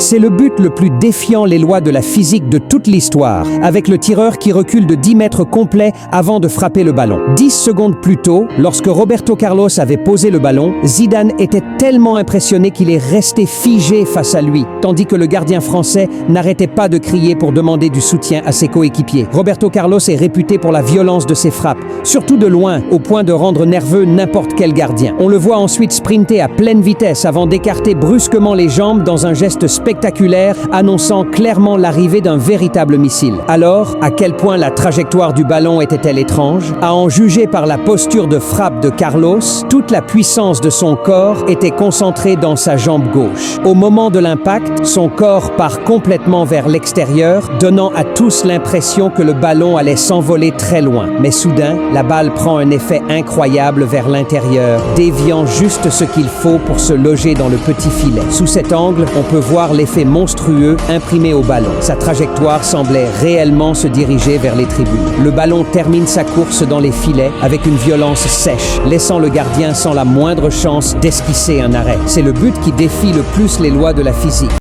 C'est le but le plus défiant les lois de la physique de toute l'histoire, avec le tireur qui recule de 10 mètres complets avant de frapper le ballon. 10 secondes plus tôt, lorsque Roberto Carlos avait posé le ballon, Zidane était tellement impressionné qu'il est resté figé face à lui, tandis que le gardien français n'arrêtait pas de crier pour demander du soutien à ses coéquipiers. Roberto Carlos est réputé pour la violence de ses frappes, surtout de loin, au point de rendre nerveux n'importe quel gardien. On le voit ensuite sprinter à pleine vitesse avant d'écarter brusquement les jambes dans un geste spectaculaire, annonçant clairement l'arrivée d'un véritable missile. Alors, à quel point la trajectoire du ballon était-elle étrange? À en juger par la posture de frappe de Carlos, toute la puissance de son corps était concentrée dans sa jambe gauche. Au moment de l'impact, son corps part complètement vers l'extérieur, donnant à tous l'impression que le ballon allait s'envoler très loin. Mais soudain, la balle prend un effet incroyable vers l'intérieur, déviant juste ce qu'il faut pour se loger dans le petit filet. Sous cet angle, on peut voir l'effet monstrueux imprimé au ballon. Sa trajectoire semblait réellement se diriger vers les tribunes. Le ballon termine sa course dans les filets avec une violence sèche, laissant le gardien sans la moindre chance d'esquisser un arrêt. C'est le but qui défie le plus les lois de la physique.